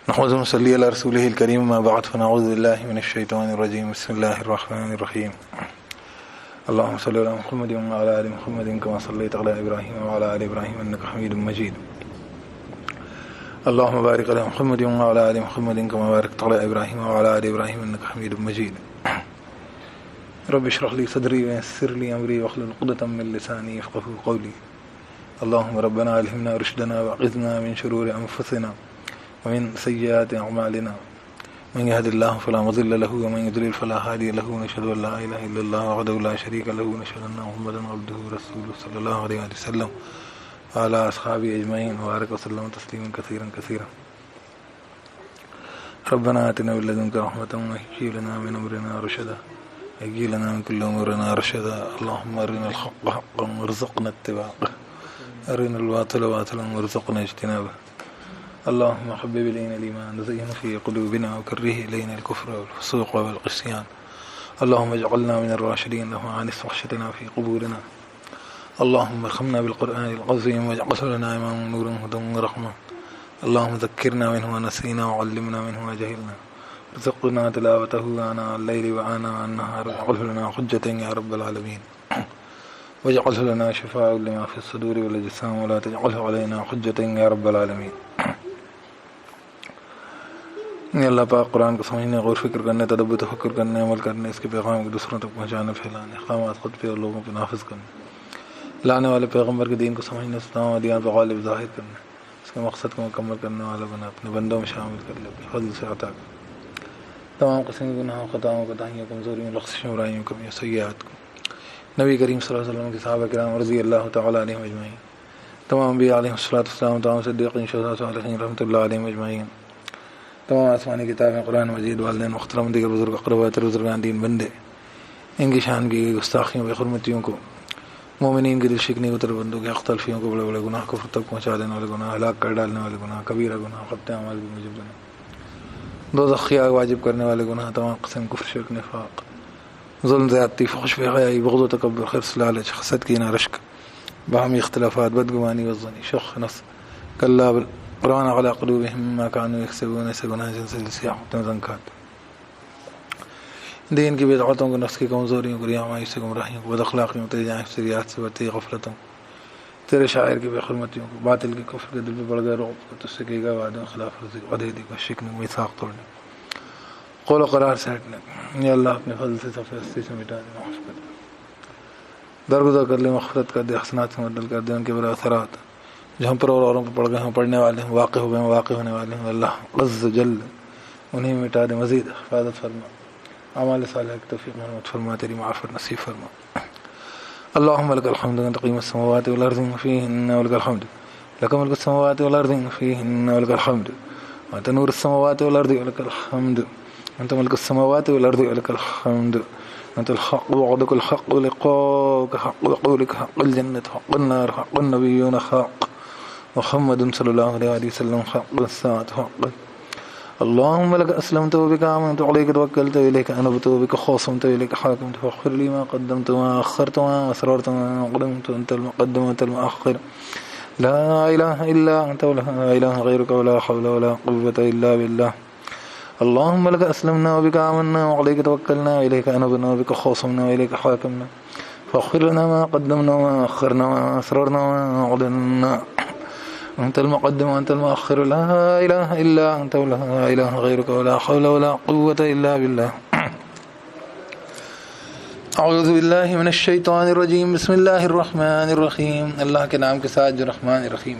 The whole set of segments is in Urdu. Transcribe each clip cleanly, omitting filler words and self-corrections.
نحمده ونصلي على رسوله الكريم ما بعد فنعوذ بالله من الشيطان الرجيم بسم الله الرحمن الرحيم اللهم صل على محمد وعلى آل محمد كما صليت على إبراهيم وعلى آل إبراهيم إنك حميد مجيد اللهم بارك على محمد وعلى آل محمد كما باركت على إبراهيم وعلى آل إبراهيم إنك حميد مجيد رب اشرح لي صدري ويسر لي أمري واحلل عقدة من لساني يفقهوا قولي اللهم ربنا ألهمنا رشدنا وأعذنا من شرور أنفسنا ومن سيئات أعمالنا من يهد الله فلا مضل له ومن يضلل فلا هادي له ونشهد أن لا إله إلا الله وحده لا شريك له ونشهد أن محمدا عبده ورسوله صلى الله عليه وسلم وعلى أصحابه أجمعين وبارك وسلم تسليما كثيرا كثيرا ربنا آتنا من لدنك رحمة وهيئ لنا من أمرنا رشدا هيئ لنا من كل أمورنا رشدا اللهم أرنا الحق حقا وارزقنا اتباعه أرنا الباطل باطلا وارزقنا اجتنابه اللهم حبب إلينا الإيمان وزينه في قلوبنا وكره إلينا الكفر والفسوق والعصيان اللهم اجعلنا من الراشدين له عن وحشتنا في قبورنا اللهم ارحمنا بالقرآن العظيم واجعله لنا إماما ونورا هدى ورحمة اللهم ذكرنا منه ونسينا وعلمنا منه وجهلنا ارزقنا تلاوته آناء الليل وآناء النهار واجعله لنا حجة يا رب العالمين واجعله لنا شفاء لما في الصدور والأجسام ولا تجعله علينا حجة يا رب العالمين. اللہ پاک قرآن کو سمجھنے غور فکر کرنے تدبر تفکر کرنے عمل کرنے اس کے پیغام کو دوسروں تک پہنچانے پھیلانے احکامات خود پہ اور لوگوں پہ نافذ کرنے لانے والے پیغمبر کے دین کو سمجھنے اسلام و دیان پہ غالب ظاہر کرنے اس کے مقصد کو مکمل کرنے والا بنا اپنے بندوں میں شامل کر لے اپنے فضل سے عطا کر تمام قسم کے گناہوں خطاؤں کوتاہیوں کمزوریوں لغزشوں برائیوں کمیوں سیئات کو نبی کریم صلی اللہ علیہ وسلم کے صحابہ کرام رضی اللہ تعالیٰ علیہم اجمعین تمام انبیاء علیہم السلام تمام صدیقین شہداء صالحین رحمۃ اللہ علیہم اجمعین تمام آسمانی کتابیں قرآن مجید والدین محترم دیگر بزرگ اقربا بزرگان دین بندے ان کی شان کی گستاخیوں حرمتیوں کو مومنین کی دل شکنی کو تربندوں کے اختلفیوں کو بڑے بڑے گناہ کفر تک پہنچا دینے والے گناہ ہلاک کر ڈالنے والے گناہ کبیرہ گناہ خطۂ اعمال بھی موجب بنے دوزخی آگ واجب کرنے والے گناہ تمام قسم کفر شرک نفاق ظلم زیادتی فحش بے حیائی بغض و تکبر حرص لالچ حسد کینہ رشک باہمی اختلافات بدگمانی والظنی شخ نفس کلا قرآن علی قلوبہم ما کانوا یکسبون ایسے گناہ جن سے سیاحتیں زنکات دین کی بدعتوں کو نفس کی کمزوریوں کو ریامائی سے گمراہیوں کو بد اخلاقیوں تجانب سے ریاض سے بتی غفلتوں تیرے شاعر کی بے حرمتیوں کو باطل کی کفر کے دل پہ بڑھ گئے رعب کو تجھ سے کہے گا وعدوں خلاف ورزی کو عدیدی کو شکن کو میثاق توڑنے قول و قرار سے ہٹنے یا اللہ اپنے فضل سے صفحہ ہستی سے مٹا دے معاف کر دے درگزر کر لے مغفرت کر دے حسنات سے مبدل کر دے ان کے برا اثرات جو ہم پر اور اوروں پر پڑ گئے ہیں پڑھنے والے ہیں واقع ہو گئے ہیں واقع ہونے والے ہیں اللہ عز جل انہیں مٹا دے مزید حفاظت فرما اعمال صالحہ کی توفیق مرحمت فرما تیری معافت نصیب فرما اللهم لك الحمد أنت قيم السماوات والأرض فيهن ولك الحمد لك ملك السماوات والأرض فيهن ولك الحمد وأنت نور السماوات والأرض ولك الحمد أنت ملك السماوات والأرض ولك الحمد أنت الحق وعدك الحق ولقاؤك حق وقولك حق الجنة حق النار حق النبيون حق محمد صلى الله عليه وسلم حق الساعة حق اللهم لك أسلمت وبك آمنت وعليك توكلت وإليك أنبت وبك خاصمت وإليك حاكمت فاغفر لي ما قدمت وما أخرت وما أسررت وما أقدمت أنت المقدم وأنت المؤخر لا إله إلا أنت ولا إله غيرك ولا حول ولا قوة إلا بالله اللهم لك أسلمنا وبك آمنا وعليك توكلنا وإليك أنبنا وبك خاصمنا وإليك حاكمنا فاغفر لنا ما قدمنا وما أخرنا وما أسررنا وما أعلنا أنت المقدم وأنت المؤخر لا إله إلا أنت ولا إله غيرك ولا حول ولا قوة إلا بالله أعوذ بالله من الشيطان الرجيم بسم الله الرحمن الرحيم اللہ کے نام کے ساتھ جو رحمان الرحیم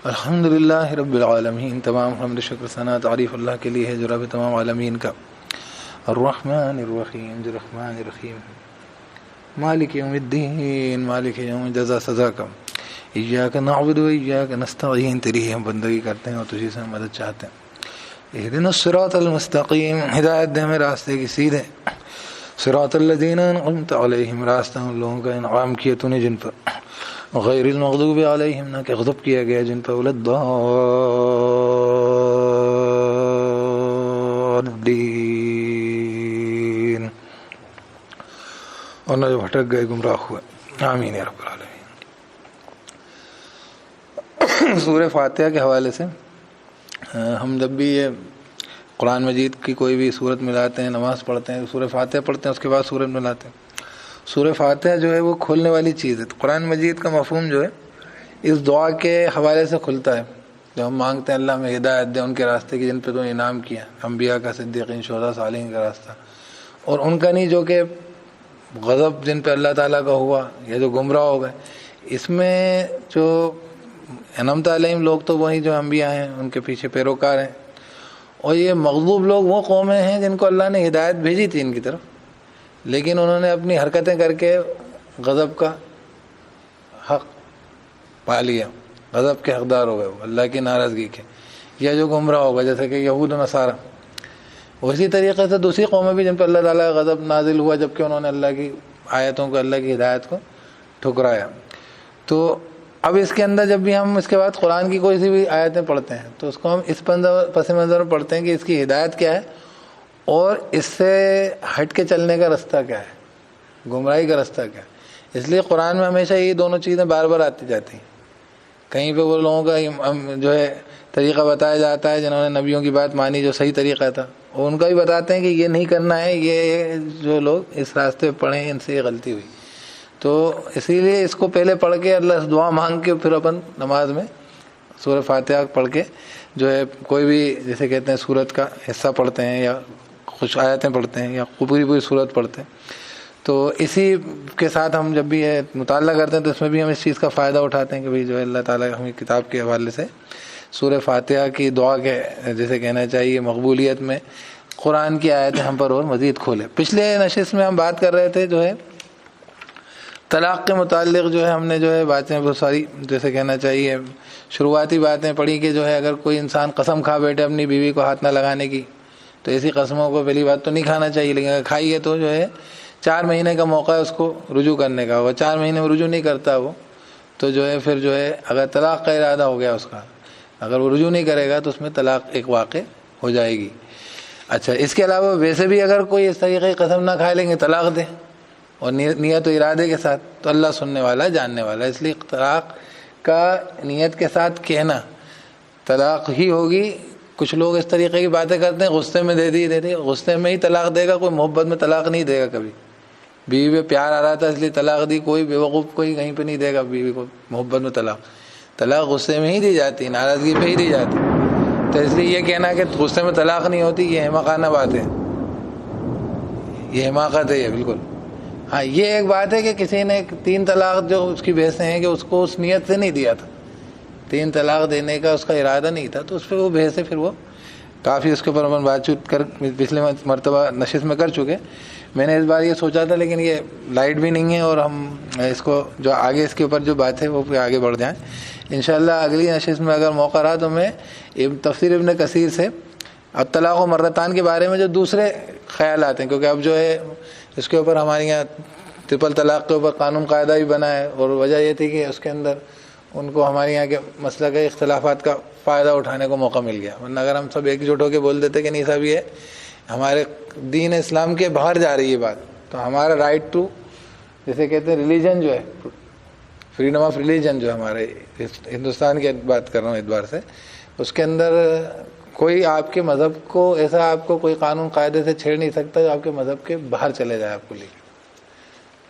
الحمد للہ رب العالمین تمام حمد شکر ثنا تعریف اللہ کے لیے ہے جو رب تمام عالمین کا الرحمن الرحیم جو رحمان الرحیم مالک یوم الدین مالک یوم جزا سزا کا ایاک نعبد و ایاک نستعین تیری ہم بندگی کرتے ہیں اور تجھی سے مدد چاہتے ہیں اہدنا الصراط المستقیم ہدایت دے ہمیں راستے کی سیدھے صراط الذین انعمت علیہم راستہ ان لوگوں کا انعام کیا تو نے جن پر غیر المغضوب علیہم نہ کہ غضب کیا گیا جن پر الضالین اور نہ جو بھٹک گئے گمراہ ہوئے آمین یا رب العالمین سورہ فاتحہ کے حوالے سے ہم جب بھی یہ قرآن مجید کی کوئی بھی صورت ملاتے ہیں، نماز پڑھتے ہیں، سورہ فاتحہ پڑھتے ہیں، اس کے بعد سورت ملاتے ہیں. سورہ فاتحہ جو ہے وہ کھولنے والی چیز ہے. قرآن مجید کا مفہوم جو ہے اس دعا کے حوالے سے کھلتا ہے. جب ہم مانگتے ہیں اللہ میں ہدایت دے ان کے راستے کی جن پہ تو انعام کیا، انبیاء کا، صدیقین، شہداء، صالحین کا راستہ، اور ان کا نہیں جو کہ غضب جن پہ اللہ تعالیٰ کا ہوا یا جو گمراہ ہو گئے. اس میں جو انعمت علیہم لوگ تو وہی جو انبیاء ہیں، ان کے پیچھے پیروکار ہیں. اور یہ مغضوب لوگ وہ قومیں ہیں جن کو اللہ نے ہدایت بھیجی تھی ان کی طرف، لیکن انہوں نے اپنی حرکتیں کر کے غضب کا حق پا لیا، غضب کے حقدار ہو گئے، وہ اللہ کی ناراضگی کے، یا جو گمراہ ہو گئے جیسے کہ یہود و نصارہ. اسی طریقے سے دوسری قومیں بھی جن پر اللہ تعالیٰ کا غضب نازل ہوا جبکہ انہوں نے اللہ کی آیتوں کو، اللہ کی ہدایت کو ٹھکرایا. تو اب اس کے اندر جب بھی ہم اس کے بعد قرآن کی کوئی سی بھی آیتیں پڑھتے ہیں تو اس کو ہم اس پس منظر میں پڑھتے ہیں کہ اس کی ہدایت کیا ہے اور اس سے ہٹ کے چلنے کا راستہ کیا ہے، گمراہی کا راستہ کیا ہے. اس لیے قرآن میں ہمیشہ یہ دونوں چیزیں بار بار آتی جاتی ہیں. کہیں پہ وہ لوگوں کا جو ہے طریقہ بتایا جاتا ہے جنہوں نے نبیوں کی بات مانی جو صحیح طریقہ تھا، اور ان کا بھی بتاتے ہیں کہ یہ نہیں کرنا ہے، یہ جو لوگ اس راستے پہ پڑھیں ان سے یہ غلطی ہوئی. تو اسی لیے اس کو پہلے پڑھ کے اللہ سے دعا مانگ کے پھر اپن نماز میں سورہ فاتحہ پڑھ کے جو ہے کوئی بھی جیسے کہتے ہیں سورت کا حصہ پڑھتے ہیں یا کچھ آیتیں پڑھتے ہیں یا پوری سورت پڑھتے ہیں. تو اسی کے ساتھ ہم جب بھی یہ مطالعہ کرتے ہیں تو اس میں بھی ہم اس چیز کا فائدہ اٹھاتے ہیں کہ بھئی جو ہے اللہ تعالیٰ ہمیں کتاب کے حوالے سے سورہ فاتحہ کی دعا کے جیسے کہنا چاہیے مقبولیت میں قرآن کی آیتیں ہم پر اور مزید کھولے. پچھلے نشست میں ہم بات کر رہے تھے جو ہے طلاق کے متعلق، جو ہے ہم نے جو ہے باتیں بہت ساری جیسے کہنا چاہیے شروعاتی باتیں پڑھی کہ جو ہے اگر کوئی انسان قسم کھا بیٹھے اپنی بیوی کو ہاتھ نہ لگانے کی تو ایسی قسموں کو پہلی بات تو نہیں کھانا چاہیے، لیکن اگر کھائی ہے تو جو ہے 4 مہینے کا موقع ہے اس کو رجوع کرنے کا. وہ 4 مہینے میں رجوع نہیں کرتا وہ تو جو ہے پھر جو ہے اگر طلاق کا ارادہ ہو گیا اس کا، اگر وہ رجوع نہیں کرے گا تو اس میں طلاق ایک واقع ہو جائے گی. اچھا، اس کے علاوہ ویسے بھی اگر کوئی اس طریقے کی قسم نہ کھائے لیکن طلاق دے اور نیت و ارادے کے ساتھ تو اللہ سننے والا جاننے والا. اس لیے طلاق کا نیت کے ساتھ کہنا طلاق ہی ہوگی. کچھ لوگ اس طریقے کی باتیں کرتے ہیں غصے میں دے دی غصے میں ہی طلاق دے گا، کوئی محبت میں طلاق نہیں دے گا. کبھی بیوی پہ پیار آ رہا تھا اس لیے طلاق دی، کوئی بیوقوف کوئی کہیں پہ نہیں دے گا بیوی کو محبت میں طلاق غصے میں ہی دی جاتی، ناراضگی پہ ہی دی جاتی. تو اس لیے یہ کہنا کہ غصے میں طلاق نہیں ہوتی یہ حماقانہ بات ہے، یہ حماقت ہے یہ بالکل. ہاں یہ ایک بات ہے کہ کسی نے 3 طلاق جو اس کی بحثیں ہیں کہ اس کو اس نیت سے نہیں دیا تھا، 3 طلاق دینے کا اس کا ارادہ نہیں تھا، تو اس پہ وہ بحث ہے، پھر وہ کافی اس کے اوپر ہم بات چیت کر پچھلے مرتبہ نشست میں کر چکے. میں نے اس بار یہ سوچا تھا لیکن یہ لائٹ بھی نہیں ہے اور ہم اس کو جو آگے اس کے اوپر جو بات ہے وہ پہ آگے بڑھ جائیں انشاءاللہ. اگلی نشست میں اگر موقع رہا تو میں تفسیر ابن کثیر سے الطلاق و مرتان کے بارے میں جو دوسرے خیالات ہیں، کیونکہ اب جو ہے اس کے اوپر ہمارے یہاں ٹرپل طلاق کے اوپر قانون قاعدہ بھی بنا ہے، اور وجہ یہ تھی کہ اس کے اندر ان کو ہمارے یہاں کے مسئلہ کے اختلافات کا فائدہ اٹھانے کو موقع مل گیا. ورنہ اگر ہم سب ایک جٹ ہو کے بول دیتے کہ نہیں صاحب یہ ہمارے دین اسلام کے باہر جا رہی ہے بات، تو ہمارا رائٹ ٹو جیسے کہتے ہیں ریلیجن جو ہے، فریڈم آف ریلیجن جو ہمارے ہندوستان کی بات کر رہا ہوں اعتبار سے، اس کے اندر کوئی آپ کے مذہب کو ایسا آپ کو کوئی قانون قاعدے سے چھیڑ نہیں سکتا جو آپ کے مذہب کے باہر چلے جائے آپ کو لے کے.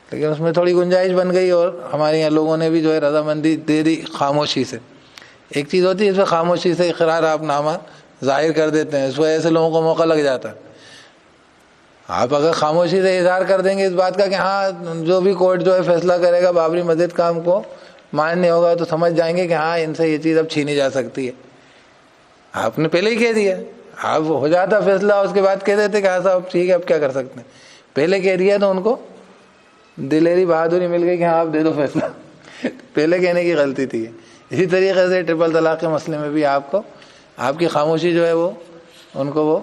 لیکن اس میں تھوڑی گنجائش بن گئی اور ہمارے یہاں لوگوں نے بھی جو ہے رضامندی دے دی خاموشی سے. ایک چیز ہوتی ہے اس میں خاموشی سے اقرار آپ نامہ ظاہر کر دیتے ہیں، اس وجہ سے لوگوں کو موقع لگ جاتا ہے. آپ اگر خاموشی سے اظہار کر دیں گے اس بات کا کہ ہاں جو بھی کورٹ جو ہے فیصلہ کرے گا بابری مسجد کام کو ماننے ہوگا، تو سمجھ جائیں گے کہ ہاں ان سے یہ چیز اب چھینی جا سکتی ہے. آپ نے پہلے ہی کہہ دیا، آپ ہو جاتا فیصلہ اس کے بعد کہہ دیتے کہ ہاں صاحب ٹھیک ہے اب کیا کر سکتے ہیں. پہلے کہہ دیا تو ان کو دلیری بہادری مل گئی کہ ہاں آپ دے دو فیصلہ. پہلے کہنے کی غلطی تھی. اسی طریقے سے ٹرپل طلاق کے مسئلے میں بھی آپ کو آپ کی خاموشی جو ہے وہ ان کو وہ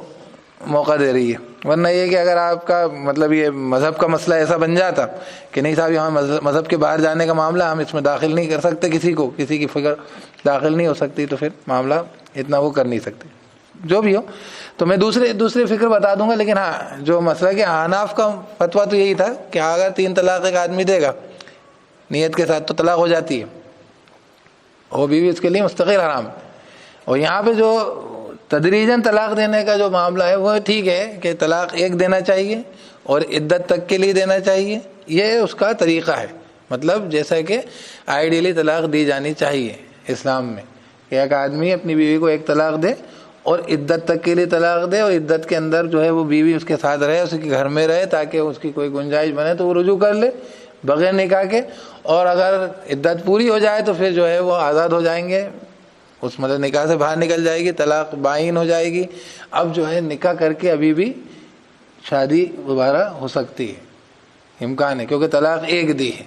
موقع دے رہی ہے. ورنہ یہ کہ اگر آپ کا مطلب یہ مذہب کا مسئلہ ایسا بن جاتا کہ نہیں صاحب یہاں مذہب کے باہر جانے کا معاملہ ہم اس میں داخل نہیں کر سکتے، کسی کی فکر داخل نہیں ہو سکتی، تو پھر معاملہ اتنا وہ کر نہیں سکتے. جو بھی ہو تو میں دوسری فکر بتا دوں گا. لیکن ہاں جو مسئلہ کہ احناف کا فتویٰ تو یہی تھا کہ اگر 3 طلاق ایک آدمی دے گا نیت کے ساتھ تو طلاق ہو جاتی ہے. وہ بیوی اس کے لیے مستقل حرام ہے. اور یہاں پہ جو تدریجاً طلاق دینے کا جو معاملہ ہے وہ ٹھیک ہے کہ طلاق ایک دینا چاہیے اور عدت تک کے لیے دینا چاہیے، یہ اس کا طریقہ ہے. مطلب جیسا کہ آئیڈیلی طلاق دی جانی چاہیے اسلام میں، کہ ایک آدمی اپنی بیوی کو ایک طلاق دے اور عدت تک کے لیے طلاق دے، اور عدت کے اندر جو ہے وہ بیوی اس کے ساتھ رہے، اس کے گھر میں رہے، تاکہ اس کی کوئی گنجائش بنے تو وہ رجوع کر لے بغیر نکاح کے. اور اگر عدت پوری ہو جائے تو پھر جو ہے وہ آزاد ہو جائیں گے، اس مطلب نکاح سے باہر نکل جائے گی، طلاق بائن ہو جائے گی. اب جو ہے نکاح کر کے ابھی بھی شادی دوبارہ ہو سکتی ہے، امکان ہے، کیونکہ طلاق ایک دی ہے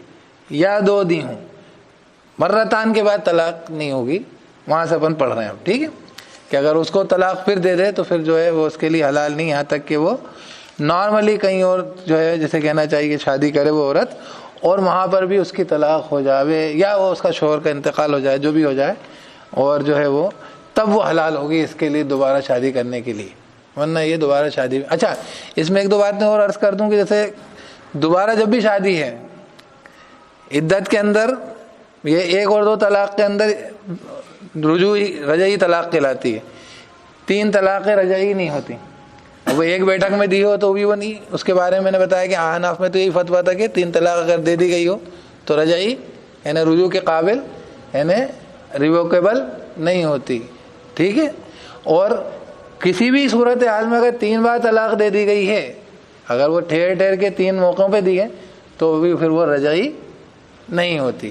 یا دو دی ہوں، مرتان کے بعد طلاق نہیں ہوگی. وہاں سے اپن پڑھ رہے ہیں اب، ٹھیک ہے، کہ اگر اس کو طلاق پھر دے دے تو پھر جو ہے وہ اس کے لیے حلال نہیں، یہاں تک کہ وہ نارملی کہیں اور جو ہے جیسے کہنا چاہیے کہ شادی کرے وہ عورت، اور وہاں پر بھی اس کی طلاق ہو جاوے یا وہ اس کا شوہر کا انتقال ہو جائے، جو بھی ہو جائے، اور جو ہے وہ تب وہ حلال ہوگی اس کے لیے دوبارہ شادی کرنے کے لیے، ورنہ یہ دوبارہ شادی. اچھا، اس میں ایک دو باتیں اور عرض کر دوں کہ جیسے دوبارہ جب بھی شادی ہے عدت کے اندر، یہ ایک اور دو طلاق کے اندر رجعی طلاق کہلاتی ہے. 3 طلاقیں رجعی نہیں ہوتی. اب وہ ایک بیٹھک میں دی ہو تو بھی وہ نہیں، اس کے بارے میں نے بتایا کہ احناف میں تو یہی فتویٰ تھا کہ 3 طلاق اگر دے دی گئی ہو تو رجعی یعنی رجوع کے قابل یعنی ریووکیبل نہیں ہوتی، ٹھیک ہے. اور کسی بھی صورت حال میں اگر 3 بار طلاق دے دی گئی ہے، اگر وہ ٹھہر ٹھہر کے 3 موقعوں پہ دی ہے تو بھی پھر وہ رجعی نہیں ہوتی.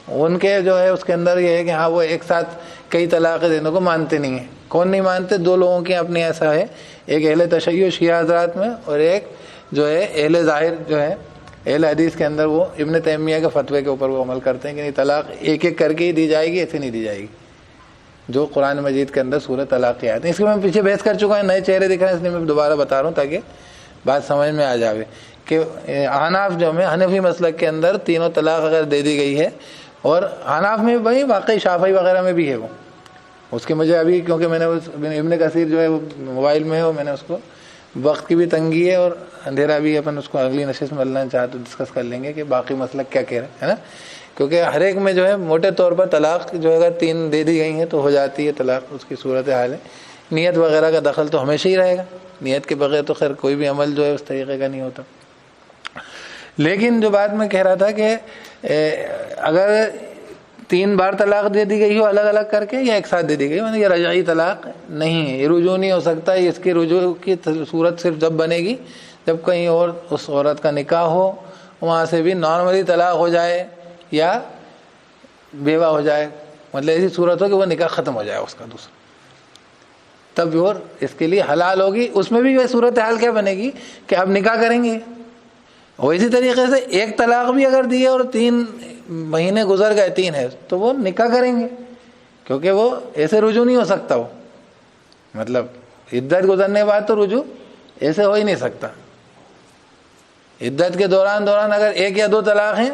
ان کے جو ہے اس کے اندر یہ ہے کہ ہاں وہ ایک ساتھ کئی طلاقیں دینے کو مانتے نہیں ہیں. کون نہیں مانتے؟ 2 لوگوں کے اپنے ایسا ہے، ایک اہل تشیع شیعہ حضرات میں، اور ایک جو ہے اہل ظاہر جو ہے اہل حدیث کے اندر وہ ابن تیمیہ کے فتوے کے اوپر وہ عمل کرتے ہیں کہ نہیں، طلاق ایک ایک کر کے ہی دی جائے گی، ایسے نہیں دی جائے گی جو قرآن مجید کے اندر سورۃ طلاق کی آیت ہے. اس کے میں پیچھے بحث کر چکا ہے، نئے چہرے دکھ رہے ہیں، اس لیے میں دوبارہ بتا رہا ہوں تاکہ بات سمجھ میں آ جاوے کہ احناف جو ہے حنفی مسلک کے اندر 3 طلاق اگر دے دی گئی ہے، اور حناف میں بھائی واقعی شافعی وغیرہ میں بھی ہے وہ، اس کے مجھے ابھی کیونکہ میں نے ابن کثیر جو ہے وہ موبائل میں ہے، اور میں نے اس کو وقت کی بھی تنگی ہے اور اندھیرا بھی ہے، اپن اس کو اگلی نشست میں اللہ چاہے تو ڈسکس کر لیں گے کہ باقی مسلک کیا کہہ رہے ہیں، ہے نا. کیونکہ ہر ایک میں جو ہے موٹے طور پر طلاق جو اگر 3 دے دی گئی ہیں تو ہو جاتی ہے طلاق. اس کی صورت حال ہے، نیت وغیرہ کا دخل تو ہمیشہ ہی رہے گا، نیت کے بغیر تو خیر کوئی بھی عمل جو ہے اس طریقے کا نہیں ہوتا. لیکن جو بات میں کہہ رہا تھا کہ اگر 3 بار طلاق دے دی گئی ہو الگ الگ کر کے یا ایک ساتھ دے دی گئی ہو، یہ رجعی طلاق نہیں ہے، یہ رجوع نہیں ہو سکتا. اس کی رجوع کی صورت صرف جب بنے گی جب کہیں اور اس عورت کا نکاح ہو، وہاں سے بھی نارملی طلاق ہو جائے یا بیوہ ہو جائے، مطلب ایسی صورت ہو کہ وہ نکاح ختم ہو جائے اس کا دوسرا، تب اور اس کے لیے حلال ہوگی. اس میں بھی یہ صورت حال کیا بنے گی کہ اب نکاح کریں گے. اور اسی طریقے سے ایک طلاق بھی اگر دی ہے اور 3 مہینے گزر گئے، 3 ہے تو وہ نکاح کریں گے، کیونکہ وہ ایسے رجوع نہیں ہو سکتا. وہ مطلب عدت گزرنے کے بعد تو رجوع ایسے ہو ہی نہیں سکتا. عدت کے دوران اگر 1 یا 2 طلاق ہیں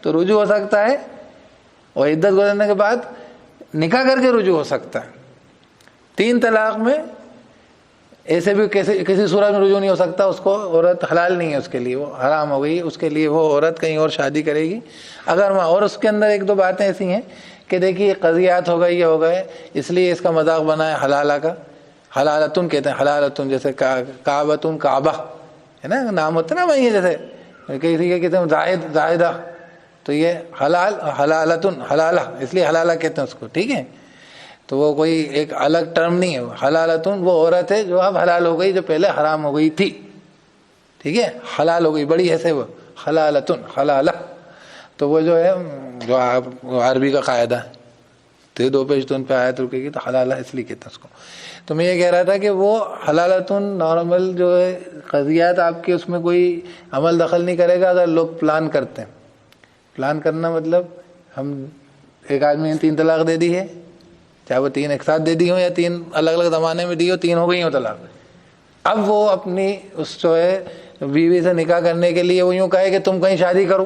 تو رجوع ہو سکتا ہے، اور عدت گزرنے کے بعد نکاح کر کے رجوع ہو سکتا ہے. 3 طلاق میں ایسے بھی کسی صورت میں رجوع نہیں ہو سکتا. اس کو عورت حلال نہیں ہے، اس کے لیے وہ حرام ہو گئی، اس کے لیے وہ عورت کہیں اور شادی کرے گی اگر وہاں. اور اس کے اندر 1 2 باتیں ایسی ہیں کہ دیکھیے قضیات ہو گئی، یہ ہو گئے، اس لیے اس کا مذاق بنا ہے حلالہ کا. حلالتن کہتے ہیں، حلالتن جیسے کعبتن کعبہ ہے نا، نام ہوتا ہے نا وہی، جیسے کسی کے کہتے ہیں زائدہ، تو یہ حلالتن حلالہ، اس لیے حلالہ کہتے ہیں اس کو، ٹھیک ہے. تو وہ کوئی ایک الگ ٹرم نہیں ہے. حلالتن وہ عورت ہے جو اب حلال ہو گئی، جو پہلے حرام ہو گئی تھی، ٹھیک ہے، حلال ہو گئی بڑی ایسے وہ حلالتن حلالہ. تو وہ جو ہے جو عربی کا قاعدہ ہے، تو 2 پیشتون پہ آیت رکے گی تو حلالہ اس لیے کہتے ہیں اس کو. تو میں یہ کہہ رہا تھا کہ وہ حلالتن نارمل جو ہے قضیات آپ کے اس میں کوئی عمل دخل نہیں کرے گا. اگر لوگ پلان کرتے ہیں، پلان کرنا مطلب ہم ایک آدمی نے 3 طلاق دے دی ہے، چاہے وہ 3 ایک ساتھ دے دی ہوں یا 3 الگ الگ زمانے میں دی ہو، 3 ہو گئی ہوں طلاق. اب وہ اپنی اس جو ہے بیوی سے نکاح کرنے کے لیے وہ یوں کہے کہ تم کہیں شادی کرو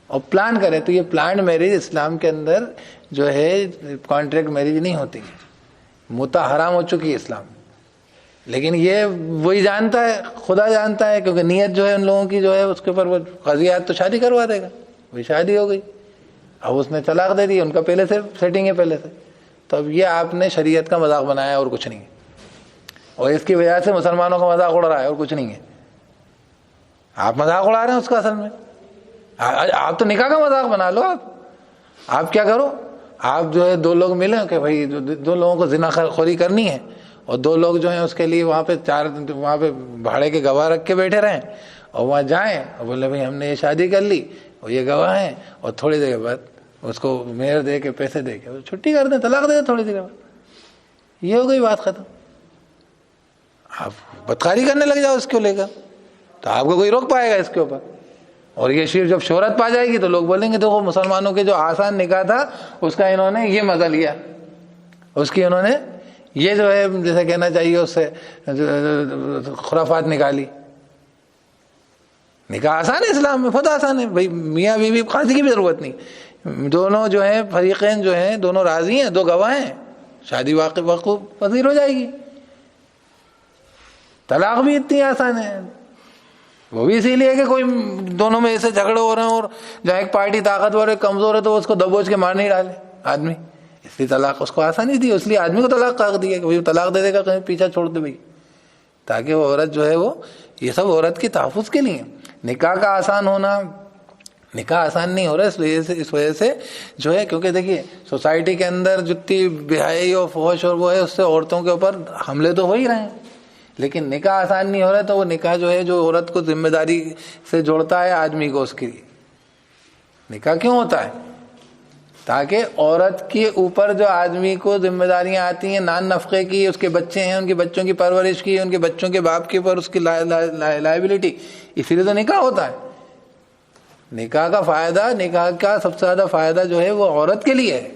اور پلان کرے، تو یہ پلانڈ میرج اسلام کے اندر جو ہے کانٹریکٹ میرج نہیں ہوتی، متع حرام ہو چکی ہے اسلام. لیکن یہ وہی جانتا ہے، خدا جانتا ہے، کیونکہ نیت جو ہے ان لوگوں کی جو ہے اس کے اوپر وہ قضیات تو شادی کروا دے گا، وہی شادی ہو گئی. اب اس نے طلاق دے دی, ان کا پہلے سے سیٹنگ ہے پہلے سے, تو اب یہ آپ نے شریعت کا مذاق بنایا اور کچھ نہیں ہے, اور اس کی وجہ سے مسلمانوں کا مذاق اڑ رہا ہے اور کچھ نہیں ہے. آپ مذاق اڑا رہے ہیں اس کا, اصل میں آپ تو نکاح کا مذاق بنا لو. آپ کیا کرو, آپ جو ہے 2 لوگ ملیں کہ بھائی 2 لوگوں کو زنا خوری کرنی ہے, اور 2 لوگ جو ہیں اس کے لیے وہاں پہ وہاں پہ بھاڑے کے گواہ رکھ کے بیٹھے رہیں, اور وہاں جائیں اور بولے بھائی ہم نے یہ شادی کر لی اور یہ گواہ ہیں, اور تھوڑی دیر بعد اس کو مہر دے کے پیسے دے کے چھٹی کر دیں, طلاق دے دیں تھوڑی دیر بعد, یہ ہو گئی بات ختم. آپ بدکاری کرنے لگ جاؤ اس کو لے کر, تو آپ کو کوئی روک پائے گا اس کے اوپر. اور یہ شیر جب شہرت پا جائے گی تو لوگ بولیں گے دیکھو مسلمانوں کے جو آسان نکاح تھا اس کا انہوں نے یہ مزہ لیا, اس کی انہوں نے یہ جو ہے جیسے کہنا چاہیے اس سے خرافات نکالی. نکاح آسان ہے اسلام میں, بہت آسان ہے بھائی, میاں بیوی قاضی کی بھی ضرورت نہیں, دونوں جو ہیں فریقین جو ہیں دونوں راضی ہیں, 2 گواہ ہیں, شادی وقوع پذیر ہو جائے گی. طلاق بھی اتنی آسان ہے, وہ بھی اسی لیے کہ کوئی دونوں میں ایسے جھگڑے ہو رہے ہیں اور جہاں ایک پارٹی طاقتور ہے کمزور ہے تو اس کو دبوچ کے مار نہیں ڈالے آدمی, اس لیے طلاق اس کو آسانی دی, اس لیے آدمی کو طلاق کاغ دیا کہ طلاق دے دے گا کہیں پیچھا چھوڑ دے بھائی, تاکہ وہ عورت جو ہے وہ یہ سب عورت کی تحفظ کے لیے. نکاح کا آسان ہونا, نکاح آسان نہیں ہو رہا اس وجہ سے جو ہے, کیونکہ دیکھیے سوسائٹی کے اندر جتنی بہائی اور فحش اور وہ ہے اس سے عورتوں کے اوپر حملے تو ہو ہی رہے ہیں, لیکن نکاح آسان نہیں ہو رہا. تو وہ نکاح جو ہے جو عورت کو ذمہ داری سے جوڑتا ہے آدمی کو, اس کی نکاح کیوں ہوتا ہے؟ تاکہ عورت کے اوپر جو آدمی کو ذمہ داریاں آتی ہیں نان نفقے کی, اس کے بچے ہیں ان کے بچوں کی پرورش کی, ان کے بچوں کے باپ کے اوپر اس کی لائبلٹی, اسی لیے تو نکاح ہوتا ہے. نکاح کا فائدہ, نکاح کا سب سے زیادہ فائدہ جو ہے وہ عورت کے لیے ہے.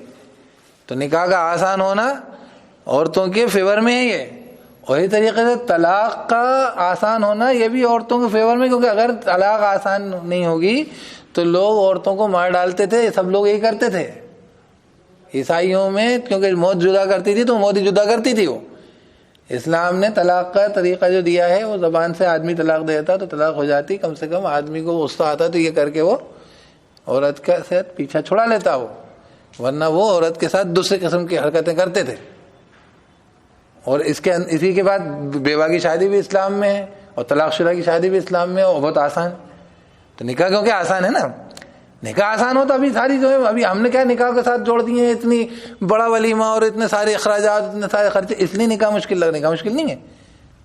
تو نکاح کا آسان ہونا عورتوں کے فیور میں ہے یہ. اور اسی طریقے سے طلاق کا آسان ہونا یہ بھی عورتوں کے فیور میں, کیونکہ اگر طلاق آسان نہیں ہوگی تو لوگ عورتوں کو مار ڈالتے تھے, سب لوگ یہی کرتے تھے. عیسائیوں میں کیونکہ موت جدا کرتی تھی تو موت ہی جدا کرتی تھی وہ. اسلام نے طلاق کا طریقہ جو دیا ہے وہ زبان سے آدمی طلاق دیتا تو طلاق ہو جاتی, کم سے کم آدمی کو غصہ آتا تو یہ کر کے وہ عورت کا سے پیچھا چھڑا لیتا وہ, ورنہ وہ عورت کے ساتھ دوسرے قسم کی حرکتیں کرتے تھے. اور اسی کے بعد بیوہ کی شادی بھی اسلام میں ہے اور طلاق شدہ کی شادی بھی اسلام میں ہے, اور بہت آسان. تو نکاح کیونکہ آسان ہے نا, نکاح آسان ہوتا ابھی ساری جو ہے ابھی ہم نے کیا نکاح کے ساتھ جوڑ دیے ہیں, اتنی بڑا ولیمہ اور اتنے سارے اخراجات, اتنے سارے خرچے, اس لیے نکاح مشکل لگ. نکاح مشکل نہیں ہے,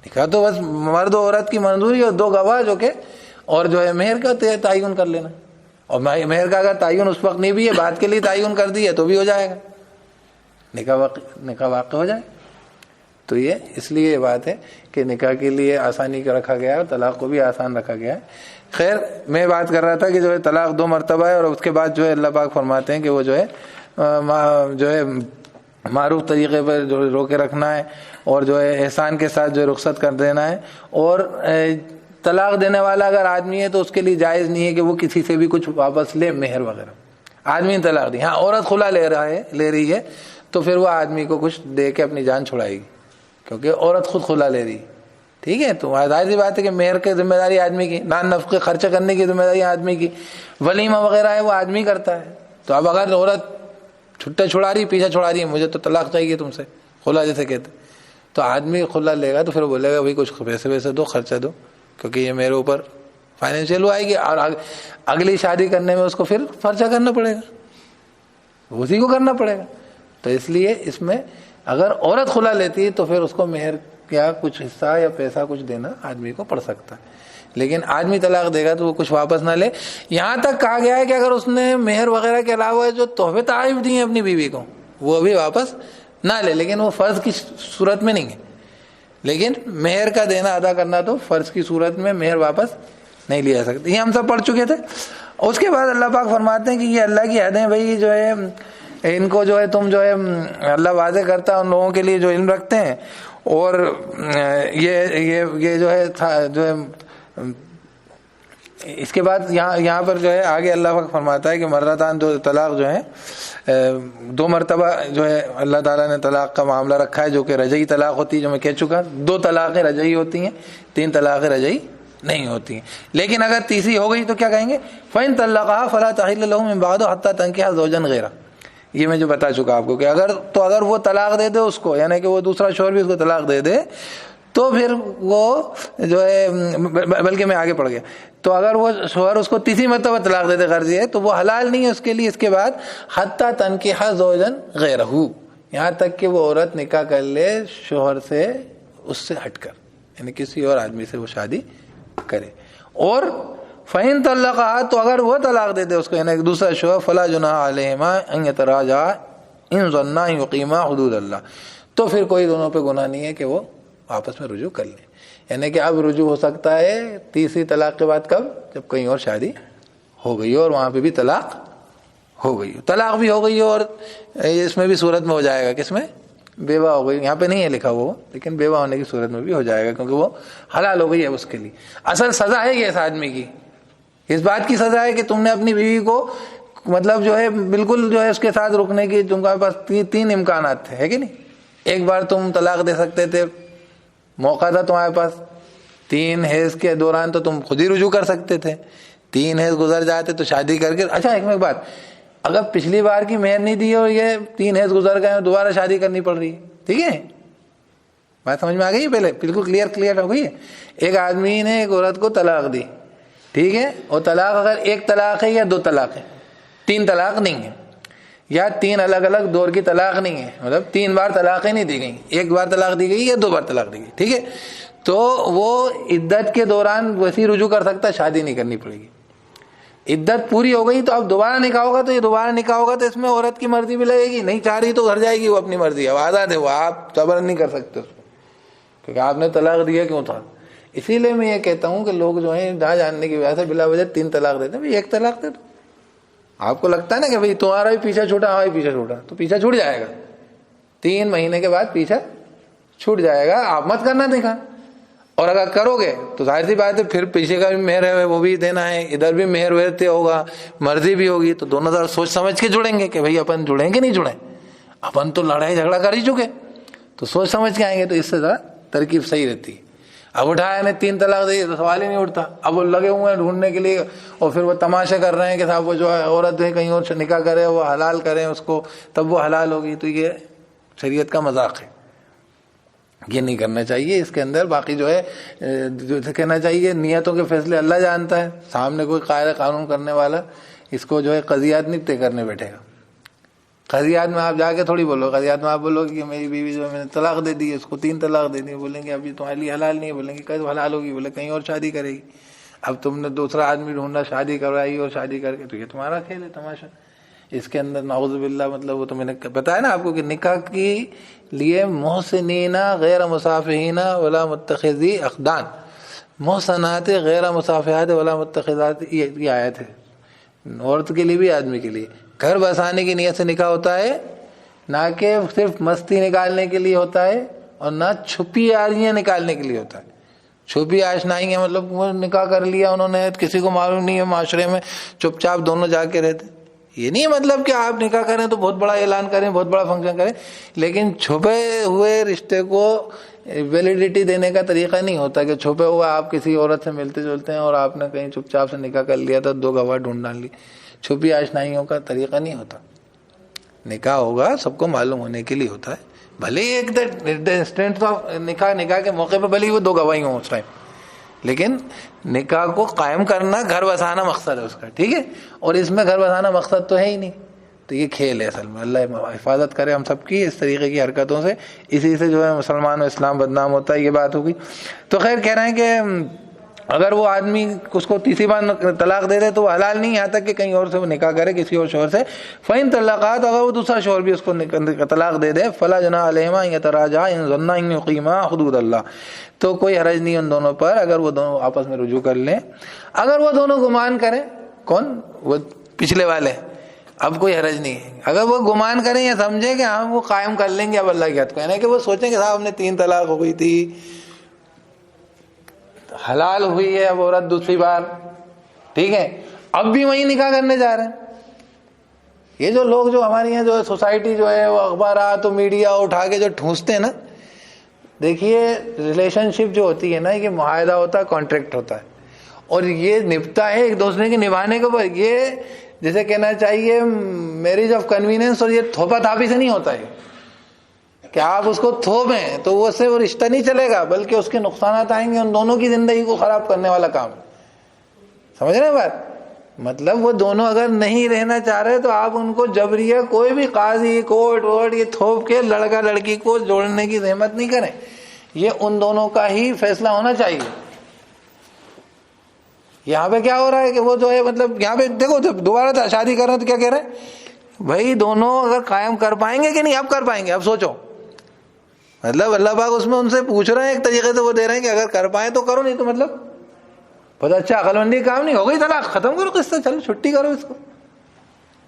نکاح تو بس مرد و عورت کی منظوری اور 2 گواہ جو کہ اور جو ہے مہر کا تعین کر لینا. اور مہر کا اگر تعین اس وقت نہیں بھی ہے, بات کے لیے تعین کر دی ہے تو بھی ہو جائے گا, نکاح واقع ہو جائے. تو یہ اس لیے یہ بات ہے کہ نکاح کے لیے آسانی کا رکھا گیا ہے اور طلاق کو بھی آسان رکھا گیا ہے. خیر میں بات کر رہا تھا کہ جو ہے طلاق 2 مرتبہ ہے, اور اس کے بعد جو ہے اللہ پاک فرماتے ہیں کہ وہ جو ہے معروف طریقے پر جو روکے رکھنا ہے, اور جو ہے احسان کے ساتھ جو ہے رخصت کر دینا ہے. اور طلاق دینے والا اگر آدمی ہے تو اس کے لیے جائز نہیں ہے کہ وہ کسی سے بھی کچھ واپس لے, مہر وغیرہ. آدمی نے طلاق دی, ہاں عورت خلا لے رہی ہے تو پھر وہ آدمی کو کچھ دے کے اپنی جان چھڑائے گی, کیونکہ عورت خود خلا لے رہی. ٹھیک ہے, تو ظاہر سی بات ہے کہ مہر کی ذمہ داری آدمی کی, نان نفقے خرچہ کرنے کی ذمہ داری آدمی کی, ولیمہ وغیرہ ہے وہ آدمی کرتا ہے. تو اب اگر عورت چھٹے چھڑا رہی, پیچھا چھڑا رہی ہے, مجھے تو طلاق چاہیے تم سے, خلا جیسے کہتے, تو آدمی خلا لے گا تو پھر وہ بولے گا بھائی کچھ پیسے دو, خرچہ دو, کیونکہ یہ میرے اوپر فائنینشیل آئے گی, اور اگلی شادی کرنے میں اس کو پھر خرچہ کرنا پڑے گا, اسی کو کرنا پڑے گا. تو اس لیے اس میں اگر عورت خلا لیتی ہے تو پھر اس کو مہر کیا کچھ حصہ یا پیسہ کچھ دینا آدمی کو پڑ سکتا ہے. لیکن آدمی طلاق دے گا تو وہ کچھ واپس نہ لے. یہاں تک کہا گیا ہے کہ اگر اس نے مہر وغیرہ کے علاوہ جو تحفے تحائف دیے ہیں اپنی بیوی کو وہ بھی واپس نہ لے, لیکن وہ فرض کی صورت میں نہیں ہے. لیکن مہر کا دینا ادا کرنا تو فرض کی صورت میں مہر واپس نہیں لیا جا سکتا. یہ ہم سب پڑھ چکے تھے. اس کے بعد اللہ پاک فرماتے ہیں کہ یہ اللہ کی حدیں بھائی جو ہے ان کو جو ہے تم جو ہے اللہ واضح کرتا ہے ان لوگوں کے لیے جو علم رکھتے ہیں. اور یہ جو ہے اس کے بعد یہاں پر جو ہے آگے اللہ پاک فرماتا ہے کہ مرتان جو طلاق جو ہے 2 مرتبہ جو ہے اللہ تعالیٰ نے طلاق کا معاملہ رکھا ہے, جو کہ رجعی طلاق ہوتی ہے, جو میں کہہ چکا. 2 طلاقیں رجعی ہوتی ہیں, 3 طلاقیں رجعی نہیں ہوتی. لیکن اگر تیسری ہو گئی تو کیا کہیں گے؟ فَإِن طَلَّقَهَا فَلَا تَحِلُّ لَهُ مِن بَعْدُ حَتَّى تَنكِحَ زَوْجًا غَيْرَهُ. یہ میں جو بتا چکا آپ کو کہ اگر وہ طلاق دے دے اس کو، یعنی کہ وہ دوسرا شوہر بھی اس کو طلاق دے دے، تو پھر وہ جو ہے، بلکہ میں آگے پڑھ گیا، تو اگر وہ شوہر اس کو تیسری مرتبہ طلاق دے دے غرضی ہے، تو وہ حلال نہیں ہے اس کے لیے اس کے بعد حتیٰ تنکیح زوجن غیرہ، یہاں تک کہ وہ عورت نکاح کر لے شوہر سے، اس سے ہٹ کر، یعنی کسی اور آدمی سے وہ شادی کرے. اور فَإِن طَلَّقَهَا، تو اگر وہ طلاق دے دے اس کو، یعنی دوسرا شوہر، فَلَا جُنَاحَ عَلَيْهِمَا أَن يَتَرَاجَعَا إِن ظَنَّا أَن يُقِيمَا حُدُودَ اللَّهِ. تو پھر کوئی دونوں پہ گناہ نہیں ہے کہ وہ آپس میں رجوع کر لیں. یعنی کہ اب رجوع ہو سکتا ہے تیسری طلاق کے بعد. کب؟ جب کہیں اور شادی ہو گئی اور وہاں پہ بھی طلاق ہو گئی، طلاق بھی ہو گئی، اور اس میں بھی صورت میں ہو جائے گا، کس میں؟ بیوہ ہو گئی. یہاں پہ نہیں ہے لکھا وہ، لیکن بیوہ ہونے کی صورت میں بھی ہو جائے گا، کیونکہ وہ حلال ہو گئی ہے اس کے لیے. اصل سزا ہے یہ اس آدمی کی، اس بات کی سزا ہے کہ تم نے اپنی بیوی کو مطلب جو ہے بالکل جو ہے اس کے ساتھ رکنے کی تمہارے پاس تین امکانات تھے، ہے کہ نہیں؟ ایک بار تم طلاق دے سکتے تھے، موقع تھا تمہارے پاس. 3 حیض کے دوران تو تم خود ہی رجوع کر سکتے تھے. 3 حیض گزر جاتے تو شادی کر کے. اچھا ایک بات، اگر پچھلی بار کی مہر نہیں دی اور یہ 3 حیض گزر گئے اور دوبارہ شادی کرنی پڑ رہی ہے، ٹھیک ہے، بات سمجھ میں آ گئی؟ پہلے بالکل کلیئر ہو گئی ہے. ایک آدمی نے ایک عورت کو طلاق دی، ٹھیک ہے، اور طلاق اگر 1 طلاق ہے یا 2 طلاق ہے، 3 طلاق نہیں ہے، یا 3 الگ الگ دور کی طلاق نہیں ہے، مطلب 3 بار طلاقیں نہیں دی گئی، 1 بار طلاق دی گئی یا 2 بار طلاق دی گئی، ٹھیک ہے، تو وہ عدت کے دوران ویسی رجوع کر سکتا ہے، شادی نہیں کرنی پڑے گی. عدت پوری ہو گئی تو اب دوبارہ نکاح ہوگا، تو یہ دوبارہ نکاح ہوگا تو اس میں عورت کی مرضی بھی لگے گی، نہیں چاہ رہی تو گھر جائے گی، وہ اپنی مرضی ہے، وہ آزاد ہے، وہ آپ زبر نہیں کر سکتے اس کو، کیونکہ آپ نے طلاق دیا کیوں تھا. اسی لیے میں یہ کہتا ہوں کہ لوگ جو ہیں نہ جاننے کی وجہ سے بلا وجہ 3 طلاق دیتے ہیں. 1 طلاق دے دو. آپ کو لگتا ہے نا کہ بھئی تمہارا بھی پیچھا چھوٹا، ہمارا بھی پیچھا چھوٹا، تو پیچھا چھوٹ جائے گا، 3 مہینے کے بعد پیچھا چھوٹ جائے گا. آپ مت کرنا نکاح، اور اگر کرو گے تو ظاہر سی بات ہے پھر پیچھے کا بھی مہر ہے وہ بھی دینا ہے، ادھر بھی مہر ویرتے ہوگا، مرضی بھی ہوگی، تو دونوں ذرا سوچ سمجھ کے جڑیں گے کہ بھئی اپن جڑیں کہ نہیں جڑیں. اپن تو لڑائی جھگڑا کر ہی چکے، تو سوچ سمجھ کے آئیں گے تو اس سے ذرا ترکیب صحیح رہتی ہے. اب اٹھایا نے 3 طلاق دی تو سوال ہی نہیں اٹھتا. اب وہ لگے ہوئے ہیں ڈھونڈنے کے لیے، اور پھر وہ تماشے کر رہے ہیں کہ صاحب وہ جو عورت ہے کہیں اور نکاح کرے، وہ حلال کریں اس کو، تب وہ حلال ہوگی. تو یہ شریعت کا مذاق ہے، یہ نہیں کرنا چاہیے. اس کے اندر باقی جو ہے جو کہنا چاہیے، نیتوں کے فیصلے اللہ جانتا ہے. سامنے کوئی قاعدہ قانون کرنے والا اس کو جو ہے قضیات نہیں طے کرنے بیٹھے گا. قضیات میں آپ جا کے تھوڑی بولو، قضیات میں آپ بولو کہ میری بیوی جو میں نے طلاق دے دی ہے، اس کو 3 طلاق دے دی، بولیں گے ابھی تمہارے لیے حلال نہیں ہے، بولیں گے کب حلال ہوگی، بولے کہیں اور شادی کرے گی. اب تم نے دوسرا آدمی ڈھونڈا، شادی کروائی اور شادی کر کے، تو یہ تمہارا کھیل ہے، تماشا. اس کے اندر نعوذ باللہ، مطلب وہ تو میں نے بتایا نا آپ کو کہ نکاح کی لیے محسنین غیر مصافحین ولا متخذی اخدان، محسنات غیر مصافحات ولا متخذات، یہ آیت ہے. عورت کے لیے بھی آدمی کے لیے گھر بسانے کی نیت سے نکاح ہوتا ہے، نہ کہ صرف مستی نکالنے کے لیے ہوتا ہے، اور نہ چھپی آریاں نکالنے کے لیے ہوتا ہے. چھپی آشنائی ہے، مطلب وہ نکاح کر لیا انہوں نے، کسی کو معلوم نہیں ہے، معاشرے میں چپ چاپ دونوں جا کے رہتے. یہ نہیں مطلب کہ آپ نکاح کریں تو بہت بڑا اعلان کریں، بہت بڑا فنکشن کریں، لیکن چھپے ہوئے رشتے کو ویلیڈیٹی دینے کا طریقہ نہیں ہوتا کہ چھپے ہوا آپ کسی عورت سے ملتے جلتے ہیں اور آپ نے کہیں چپ چاپ سے نکاح کر لیا تھا، 2 گواہ ڈھونڈ ڈال لی. چھپی آشنائیوں کا طریقہ نہیں ہوتا. نکاح ہوگا سب کو معلوم ہونے کے لیے ہوتا ہے. بھلے ایک انسٹنٹ آف نکاح کے موقع پہ بھلے وہ 2 گواہی ہوں اس ٹائم، لیکن نکاح کو قائم کرنا گھر بسانا مقصد ہے اس کا، ٹھیک ہے. اور اس میں گھر بسانا مقصد تو ہے ہی نہیں، تو یہ کھیل ہے اصل میں. اللہ حفاظت کرے ہم سب کی اس طریقے کی حرکتوں سے، اسی سے جو ہے مسلمان و اسلام بدنام ہوتا ہے. یہ بات ہوگی. تو خیر کہہ رہے ہیں کہ اگر وہ آدمی اس کو تیسری بار طلاق دے دے تو وہ حلال نہیں، یہاں تک کہ کہیں اور سے وہ نکاح کرے کسی اور شوہر سے. فَإِن طَلَّقَاتْ، اگر وہ دوسرا شوہر بھی اس کو طلاق دے دے، فَلَا جُنَاحَ عَلَيْهِمَا أَن يَتَرَاجَعَا إِن ظَنَّا أَن يُقِيمَا حُدُودَ اللَّهِ، تو کوئی حرج نہیں ان دونوں پر اگر وہ دونوں آپس میں رجوع کر لیں. اگر وہ دونوں گمان کریں، کون؟ وہ پچھلے والے، اب کوئی حرج نہیں ہے. اگر وہ گمان کریں یا سمجھیں کہ ہم وہ قائم کر لیں گے اب اللہ کی حد کو، یعنی کہ وہ سوچیں کہ صاحب ہم نے 3 طلاق ہو گئی تھی، حلال ہوئی ہے اب عورت دوسری بار، ٹھیک ہے، اب بھی وہی نکاح کرنے جا رہے ہیں. یہ جو لوگ جو ہمارے یہاں جو سوسائٹی جو ہے وہ اخبارات و میڈیا اٹھا کے جو ٹھونستے ہیں نا، دیکھیے ریلیشن شپ جو ہوتی ہے نا، یہ معاہدہ ہوتا ہے، کانٹریکٹ ہوتا ہے. اور یہ نبھتا ہے ایک دوسرے کے نبھانے کے اوپر. یہ جیسے کہنا چاہیے میریج آف کنوینئنس، اور یہ تھوپا تھاپی سے نہیں ہوتا ہے کہ آپ اس کو تھوپیں تو وہ سے وہ رشتہ نہیں چلے گا، بلکہ اس کے نقصانات آئیں گے، ان دونوں کی زندگی کو خراب کرنے والا کام. سمجھ رہے ہیں بات؟ مطلب وہ دونوں اگر نہیں رہنا چاہ رہے تو آپ ان کو جبریہ کوئی بھی قاضی کورٹ وورٹ یہ تھوپ کے لڑکا لڑکی کو جوڑنے کی زحمت نہیں کریں. یہ ان دونوں کا ہی فیصلہ ہونا چاہیے. یہاں پہ کیا ہو رہا ہے کہ وہ جو ہے مطلب یہاں پہ دیکھو جب دوبارہ شادی کر رہے ہیں تو کیا کہہ رہے ہیں بھائی دونوں اگر قائم کر پائیں گے کہ نہیں. اب کر پائیں گے، اب سوچو. مطلب اللہ پاک اس میں ان سے پوچھ رہے ہیں ایک طریقے سے، وہ دے رہے ہیں کہ اگر کر پائیں تو کرو، نہیں تو مطلب بہت اچھا عقل مندی کام نہیں، ہو گئی طلاق، ختم کرو قصہ، چلو چھٹی کرو اس کو.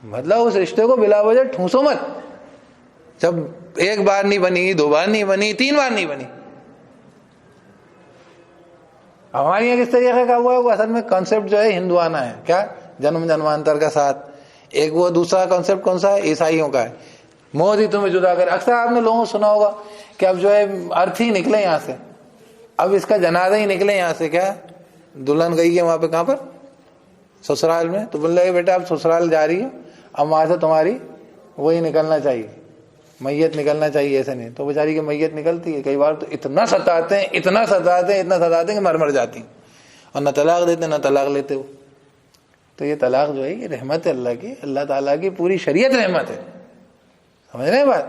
مطلب اس رشتے کو بلا وجہ ٹھونسو مت. جب ایک بار نہیں بنی، 2 بار نہیں بنی، 3 بار نہیں بنی. ہمارے یہاں کس طریقے کا ہوا ہے وہ اصل میں کانسیپٹ جو ہے ہندوانہ ہے. کیا؟ جنم جنمانتر کا ساتھ. ایک وہ دوسرا کانسیپٹ کون سا ہے؟ عیسائیوں کا ہے، موت ہی تمہیں جدا کر. اکثر آپ نے لوگوں کو سنا ہوگا کہ اب جو ہے ارتھ ہی نکلے یہاں سے، اب اس کا جنازہ ہی نکلے یہاں سے. کیا دلہن گئی ہے وہاں پہ، کہاں پر؟ سسرال میں. تو بول رہے بیٹا اب سسرال جا رہی ہے، اب وہاں سے تمہاری وہی نکلنا چاہیے، میت نکلنا چاہیے. ایسے نہیں تو بیچاری کی میت نکلتی ہے. کئی بار تو اتنا ستاتے ہیں کہ مر جاتی ہیں، اور نہ طلاق دیتے نہ طلاق لیتے ہو. تو یہ طلاق جو ہے یہ رحمت ہے اللہ کی، اللہ تعالیٰ کی پوری شریعت رحمت ہے. سمجھ رہے ہیں بات؟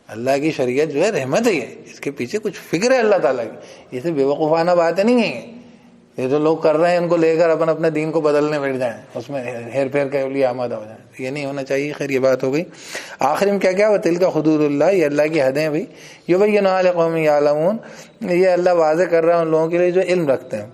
اللہ کی شریعت جو ہے رحمت ہے. اس کے پیچھے کچھ فکر ہے اللہ تعالیٰ کی. یہ سے بے وقوفانہ باتیں نہیں ہیں. یہ جو لوگ کر رہے ہیں ان کو لے کر اپنے دین کو بدلنے بیٹھ جائیں، اس میں ہیر پھیر کے لیے آمادہ ہو جائیں. یہ نہیں ہونا چاہیے. خیر یہ بات ہو گئی. آخر میں کیا وَتِلْكَ حُدُودُ اللَّهِ، یہ اللہ کی حدیں بھی يُبَيِّنُهَا لِقَوْمٍ يَعْلَمُونَ، یہ اللہ واضح کر رہا ہے ان لوگوں کے لیے جو علم رکھتے ہیں.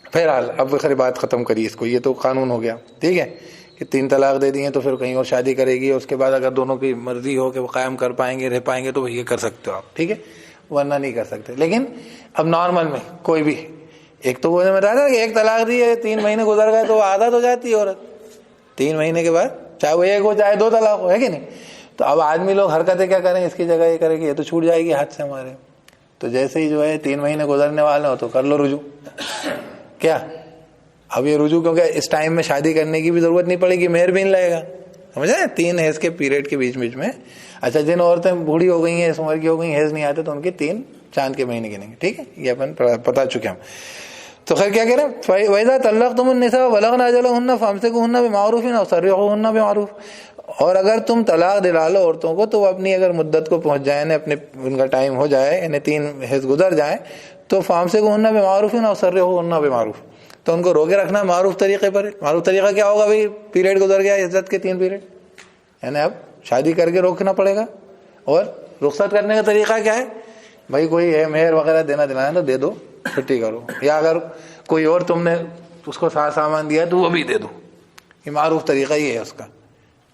بہرحال اب خیر بات ختم کریے اس کو. یہ تو قانون ہو گیا، ٹھیک ہے، کہ 3 طلاق دے دیے تو پھر کہیں اور شادی کرے گی. اس کے بعد اگر دونوں کی مرضی ہو کہ وہ قائم کر پائیں گے، رہ پائیں گے، تو یہ کر سکتے ہو آپ، ٹھیک ہے، ورنہ نہیں کر سکتے. لیکن اب نارمل میں کوئی بھی ایک تو وہ میں بتا رہا کہ ایک طلاق دی ہے، 3 مہینے گزر گئے تو وہ عادت ہو جاتی ہے عورت. 3 مہینے کے بعد چاہے وہ ایک ہو چاہے 2 طلاق ہو، ہے کہ نہیں. تو اب آدمی لوگ حرکتیں کیا کریں، اس کی جگہ یہ کرے کہ یہ تو چھوٹ جائے گی ہاتھ سے ہمارے. تو جیسے ہی جو ہے 3 مہینے گزرنے والے ہو تو کر لو رجوع. کیا اب یہ رجوع، کیونکہ اس ٹائم میں شادی کرنے کی بھی ضرورت نہیں پڑے گی، مہر بھی نہیں لگے گا. سمجھ رہے ہیں؟ 3 حیض کے پیریڈ کے بیچ میں. اچھا جن عورتیں بوڑھی ہو گئی ہیں، اس عمر کی ہو گئی، حیض نہیں آتے، تو ان کے 3 چاند کے مہینے گنیں گے. ٹھیک ہے، یہ اپن بتا چکے ہم. تو خیر کیا کہہ رہے ہیں، وَإِذَا طَلَّقْتُمُ النِّسَاءَ وَبَلَغْنَ أَجَلَهُنَّ فَأَمْسِكُوهُنَّ بِمَعْرُوفٍ أَوْ سَرِّحُوهُنَّ بِمَعْرُوفٍ، اور اگر تم طلاق دلا لو عورتوں کو تو وہ اپنی اگر مدت کو پہنچ جائیں، اپنے ان کا ٹائم ہو جائے، یعنی 3 حیض گزر جائیں، تو فَأَمْسِكُوهُنَّ بِمَعْرُوفٍ أَوْ سَرِّحُوهُنَّ بِمَعْرُوفٍ، تو ان کو روکے رکھنا معروف طریقے پر. معروف طریقہ کیا ہوگا بھائی؟ پیریڈ گزر گیا عزت کے 3 پیریڈ، یعنی اب شادی کر کے روکنا پڑے گا. اور رخصت کرنے کا طریقہ کیا ہے بھائی؟ کوئی ہے مہر وغیرہ دینا دلانا تو دے دو، چھٹی کرو. یا اگر کوئی اور تم نے اس کو ساتھ سامان دیا تو وہ بھی دے دو. یہ معروف طریقہ ہی ہے اس کا،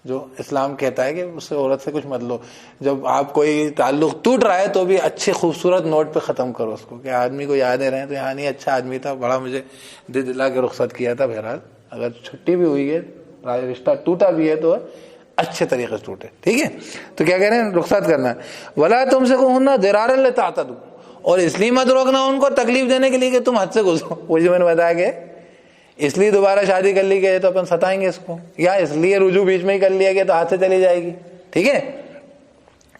جو اسلام کہتا ہے کہ اس سے عورت سے کچھ مت لو. جب آپ کوئی تعلق ٹوٹ رہا ہے تو بھی اچھے خوبصورت نوٹ پہ ختم کرو اس کو، کہ آدمی کو یادیں رہیں تو یہاں نہیں اچھا آدمی تھا، بڑا مجھے دل دلا کے رخصت کیا تھا. بہرحال اگر چھٹی بھی ہوئی ہے، رشتہ ٹوٹا بھی ہے تو اچھے طریقے سے ٹوٹے. ٹھیک ہے، تو کیا کہہ رہے ہیں؟ رخصت کرنا. وَلَا تُمْسِكُوهُنَّ ضِرَارًا لِتَعْتَدُوا، اور اس لیے مت روکنا ان کو تکلیف دینے کے لیے کہ تم حد سے گزرو. وہ جو میں نے بتایا کہ اس لیے دوبارہ شادی کر لی گئی تو اپن ستائیں گے اس کو، یا اس لیے رجوع بیچ میں ہی کر لیا گیا تو ہاتھ سے چلی جائے گی. ٹھیک ہے،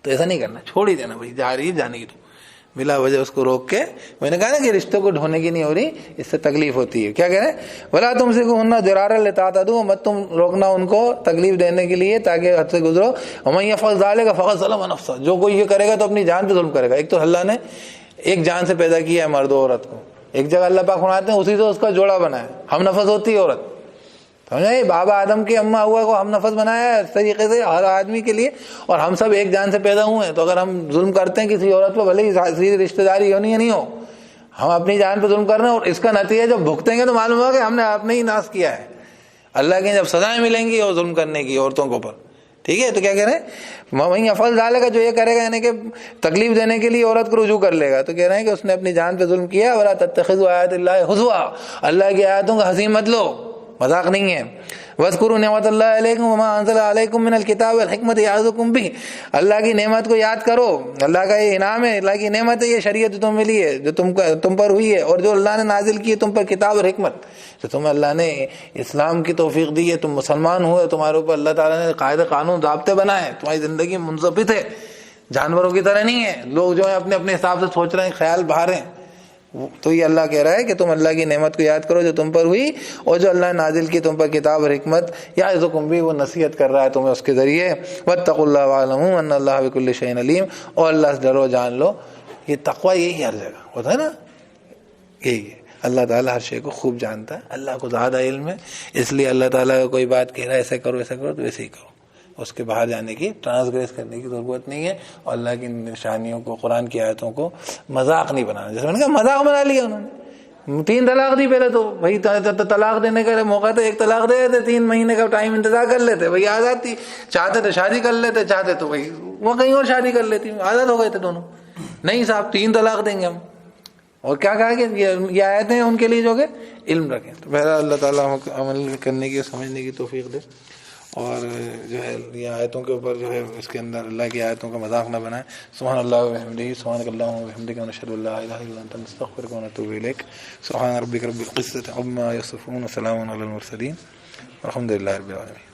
تو ایسا نہیں کرنا، چھوڑ ہی دینا بھائی، جا رہی ہے جانے کی، تو بلا وجہ اس کو روک کے. میں نے کہا نا کہ رشتوں کو ڈھونے کی نہیں ہو رہی، اس سے تکلیف ہوتی ہے. کیا کہہ رہے ہیں؟ وَلَا تُمْسِكُوهُنَّ ضِرَارًا لِتَعْتَدُوا، مت تم روکنا ان کو تکلیف دینے کے لیے تاکہ حد سے گزرو. وَمَن يَفْعَلْ ذَلِكَ فَقَدْ ظَلَمَ نَفْسَهُ، جو کوئی یہ کرے گا تو اپنی جان پہ ظلم کرے گا. ایک تو اللہ نے ایک جان سے پیدا کیا ہے مرد و عورت کو، ایک جگہ اللہ پاک فرماتے ہیں اسی سے اس کا جوڑا بنایا، ہم نفس ہوتی ہے عورت. سمجھے؟ بابا آدم کی اماں ہوا کو ہم نفس بنایا ہے اس طریقے سے ہر آدمی کے لیے، اور ہم سب ایک جان سے پیدا ہوئے ہیں. تو اگر ہم ظلم کرتے ہیں کسی عورت پہ، بھلے ہی رشتہ داری ہو یا نہیں ہو، ہم اپنی جان پہ ظلم کر رہے ہیں، اور اس کا نتیجہ جب بھگتیں گے تو معلوم ہوگا کہ ہم نے اپنے ہی ناش کیا ہے. اللہ کے جب سزائیں ملیں گی اور ظلم کرنے کی عورتوں کے اوپر. ٹھیک ہے، تو کیا کہہ رہے ہیں؟ وہیں افضل ڈالے گا جو یہ کرے گا، یعنی کہ تکلیف دینے کے لیے عورت کو رجوع کر لے گا. تو کہہ رہے ہیں کہ اس نے اپنی جان پہ ظلم کیا. ولا تتخذوا آیات اللہ ہزوا، اللہ کی آیاتوں کا ہنسی مت لو. مذاق نہیں ہے. وَاذْكُرُوا نِعْمَتَ اللَّهِ عَلَيْكُمْ وَمَا أَنزَلَ عَلَيْكُم مِّنَ الْكِتَابِ وَالْحِكْمَةِ يَعِظُكُم بِهِ. اللہ کی نعمت کو یاد کرو. اللہ کا یہ انعام ہے, اللہ کی نعمت ہے, یہ شریعت جو تم ملی ہے, جو تم پر ہوئی ہے, اور جو اللہ نے نازل کی ہے تم پر کتاب اور حکمت, جو تمہیں اللہ نے اسلام کی توفیق دی ہے, تم مسلمان ہوئے, تمہارے اوپر اللہ تعالیٰ نے قاعدے قانون ضابطے بنائے, تمہاری زندگی منضبط ہے, جانوروں کی طرح نہیں ہے. لوگ جو ہے اپنے اپنے حساب سے سوچ رہے ہیں, خیال بہا رہے ہیں. تو یہ اللہ کہہ رہا ہے کہ تم اللہ کی نعمت کو یاد کرو جو تم پر ہوئی, اور جو اللہ نے نازل کی تم پر کتاب اور حکمت. یعظکم بھی, وہ نصیحت کر رہا ہے تمہیں اس کے ذریعے. واتقوا اللہ واعلموا ان اللہ بکل شیء علیم, اور اللہ سے ڈرو, جان لو. یہ تقوی یہی ہر جگہ ہوتا ہے نا, یہی ہے. اللہ تعالیٰ ہر شے کو خوب جانتا ہے, اللہ کو زیادہ علم ہے, اس لیے اللہ تعالیٰ کو کوئی بات کہہ رہا ہے ایسے کرو ایسے کرو تو ویسے ہی کرو, اس کے باہر جانے کی, ٹرانسگریس کرنے کی ضرورت نہیں ہے. اور اللہ کی نشانیوں کو, قرآن کی آیتوں کو مذاق نہیں بنانا. جیسے میں نے کہا مذاق بنا لیا انہوں نے, 3 طلاق دی پہلے تو بھائی, طلاق دینے کا موقع تو 1 طلاق دے دیتے, 3 مہینے کا ٹائم انتظار کر لیتے, وہی عادت تھی, چاہتے تو شادی کر لیتے, چاہتے تو وہی وہ کہیں اور شادی کر لیتی, عادت ہو گئے تھے دونوں. نہیں صاحب 3 طلاق دیں گے ہم. اور کیا کہا کہ یہ آیتیں ان کے لیے جو کہ علم رکھیں. تو بہرحال اللہ تعالیٰ عمل کرنے کی, سمجھنے کی توفیق دے, اور جو ہے یہ آیتوں کے اوپر جو ہے اس کے اندر اللہ کی آیتوں کا مذاق نہ بنائیں. سبحان اللہ و بحمدہ, سبحانک اللہم و بحمدک, ونشہد ان لا الہ الا انت, نستغفرک ونتوب الیک. سبحان ربک رب العزة عما یصفون, وسلام علی المرسلین, والحمد للہ رب العالمین.